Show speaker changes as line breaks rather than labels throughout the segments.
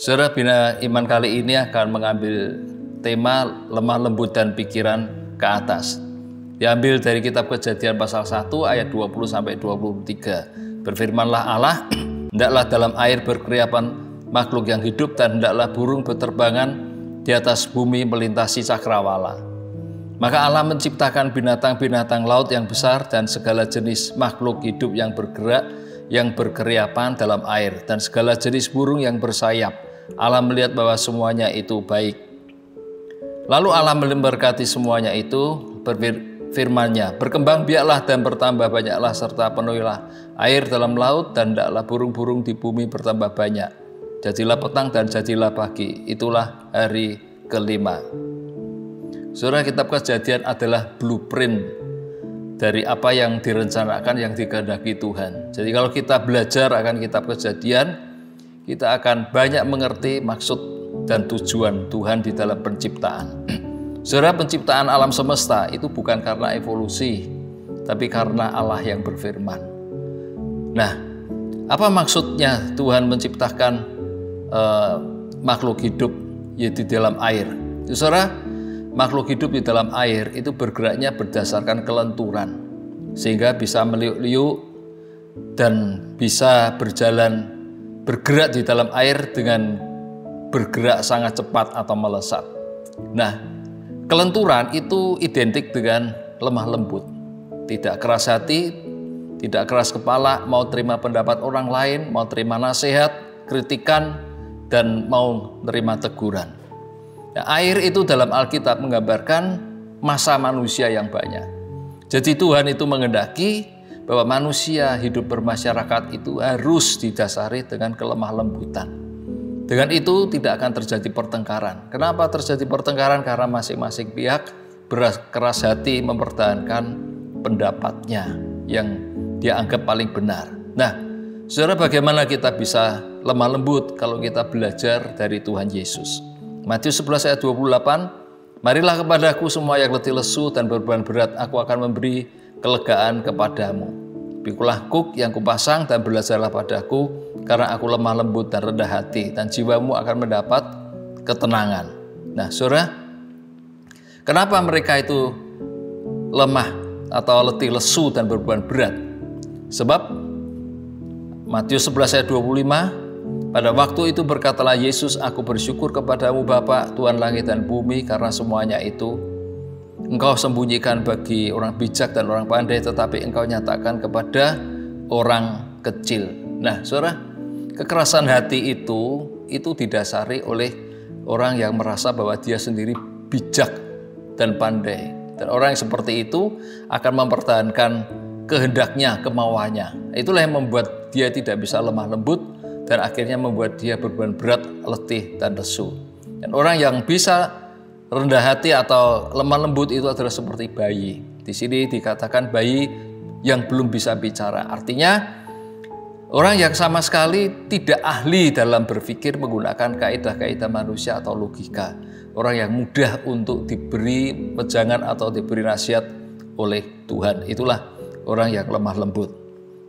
Saudara, Bina Iman kali ini akan mengambil tema lemah lembut dan pikiran ke atas. Diambil dari kitab Kejadian pasal 1 ayat 20-23. Berfirmanlah Allah, hendaklah dalam air berkeriapan makhluk yang hidup dan hendaklah burung berterbangan di atas bumi melintasi cakrawala. Maka Allah menciptakan binatang-binatang laut yang besar dan segala jenis makhluk hidup yang bergerak, yang berkeriapan dalam air, dan segala jenis burung yang bersayap. Allah melihat bahwa semuanya itu baik. Lalu Allah memberkati semuanya itu, firman-Nya, berkembang biaklah dan bertambah banyaklah serta penuhilah air dalam laut dan hendaklah burung-burung di bumi bertambah banyak. Jadilah petang dan jadilah pagi, itulah hari kelima. Saudara, kitab Kejadian adalah blueprint dari apa yang direncanakan, yang dikehendaki Tuhan. Jadi kalau kita belajar akan kitab Kejadian, kita akan banyak mengerti maksud dan tujuan Tuhan di dalam penciptaan. Saudara, penciptaan alam semesta itu bukan karena evolusi, tapi karena Allah yang berfirman. Nah, apa maksudnya Tuhan menciptakan makhluk hidup di dalam air? Saudara, makhluk hidup di dalam air itu bergeraknya berdasarkan kelenturan, sehingga bisa meliuk-liuk dan bisa bergerak di dalam air dengan bergerak sangat cepat atau melesat. Nah, kelenturan itu identik dengan lemah lembut, tidak keras hati, tidak keras kepala, mau terima pendapat orang lain, mau terima nasihat, kritikan, dan mau terima teguran. Nah, air itu dalam Alkitab menggambarkan masa manusia yang banyak. Jadi Tuhan itu menghendaki bahwa manusia hidup bermasyarakat itu harus didasari dengan kelemah lembutan. Dengan itu tidak akan terjadi pertengkaran. Kenapa terjadi pertengkaran? Karena masing-masing pihak berkeras hati mempertahankan pendapatnya yang dia anggap paling benar. Nah, saudara, bagaimana kita bisa lemah lembut kalau kita belajar dari Tuhan Yesus? Matius 11 ayat 28, marilah kepadaku semua yang letih lesu dan beban berat, aku akan memberi kelegaan kepadamu. Pikulah kuk yang kupasang dan belajarlah padaku, karena aku lemah lembut dan rendah hati, dan jiwamu akan mendapat ketenangan. Nah, saudara, kenapa mereka itu lemah atau letih lesu dan beban berat? Sebab Matius 11 ayat 25, pada waktu itu berkatalah Yesus, aku bersyukur kepadamu Bapa, Tuhan langit dan bumi, karena semuanya itu Engkau sembunyikan bagi orang bijak dan orang pandai, tetapi Engkau nyatakan kepada orang kecil. Nah, saudara, kekerasan hati itu didasari oleh orang yang merasa bahwa dia sendiri bijak dan pandai. Dan orang yang seperti itu akan mempertahankan kehendaknya, kemauannya. Itulah yang membuat dia tidak bisa lemah lembut dan akhirnya membuat dia beban berat, letih, dan lesu. Dan orang yang bisa rendah hati atau lemah lembut itu adalah seperti bayi. Di sini dikatakan bayi yang belum bisa bicara. Artinya orang yang sama sekali tidak ahli dalam berpikir menggunakan kaidah-kaidah manusia atau logika. Orang yang mudah untuk diberi wejangan atau diberi nasihat oleh Tuhan. Itulah orang yang lemah lembut.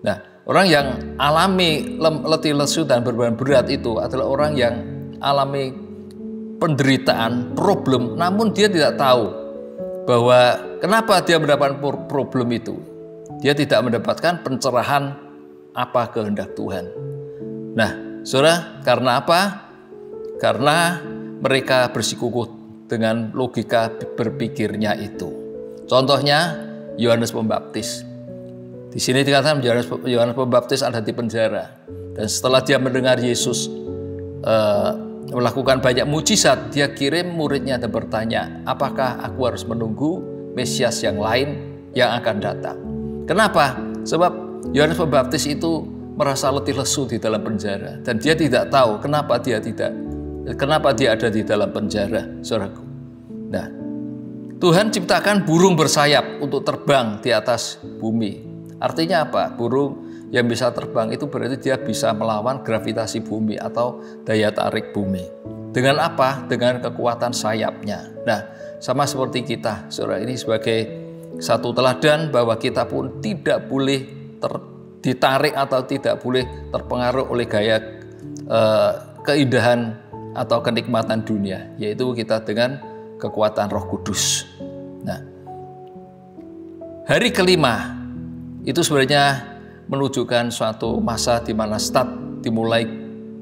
Nah, orang yang alami letih lesu dan beban berat itu adalah orang yang alami penderitaan, problem, namun dia tidak tahu bahwa kenapa dia mendapatkan problem itu. Dia tidak mendapatkan pencerahan apa kehendak Tuhan. Nah, saudara, karena apa? Karena mereka bersikukuh dengan logika berpikirnya itu. Contohnya Yohanes Pembaptis. Di sini dikatakan Yohanes Pembaptis ada di penjara, dan setelah dia mendengar Yesus melakukan banyak mujizat, dia kirim muridnya dan bertanya, apakah aku harus menunggu Mesias yang lain yang akan datang? Kenapa? Sebab Yohanes Pembaptis itu merasa letih lesu di dalam penjara, dan dia tidak tahu kenapa dia ada di dalam penjara, saudaraku. Nah, Tuhan ciptakan burung bersayap untuk terbang di atas bumi. Artinya apa? Burung yang bisa terbang itu berarti dia bisa melawan gravitasi bumi atau daya tarik bumi. Dengan apa? Dengan kekuatan sayapnya. Nah, sama seperti kita, saudara, ini sebagai satu teladan bahwa kita pun tidak boleh ditarik atau tidak boleh terpengaruh oleh gaya keindahan atau kenikmatan dunia, yaitu kita dengan kekuatan Roh Kudus. Nah, hari kelima itu sebenarnya menunjukkan suatu masa di mana start dimulai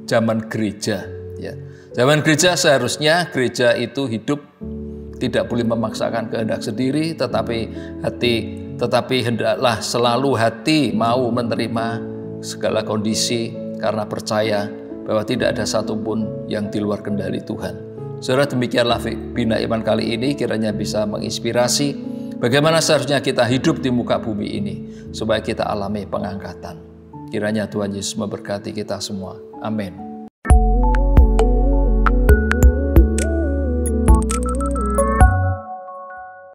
zaman gereja. Ya. Zaman gereja seharusnya gereja itu hidup tidak boleh memaksakan kehendak sendiri, tetapi hendaklah selalu hati mau menerima segala kondisi karena percaya bahwa tidak ada satupun yang di luar kendali Tuhan. Saudara, demikianlah Bina Iman kali ini kiranya bisa menginspirasi bagaimana seharusnya kita hidup di muka bumi ini supaya kita alami pengangkatan. Kiranya Tuhan Yesus memberkati kita semua. Amin.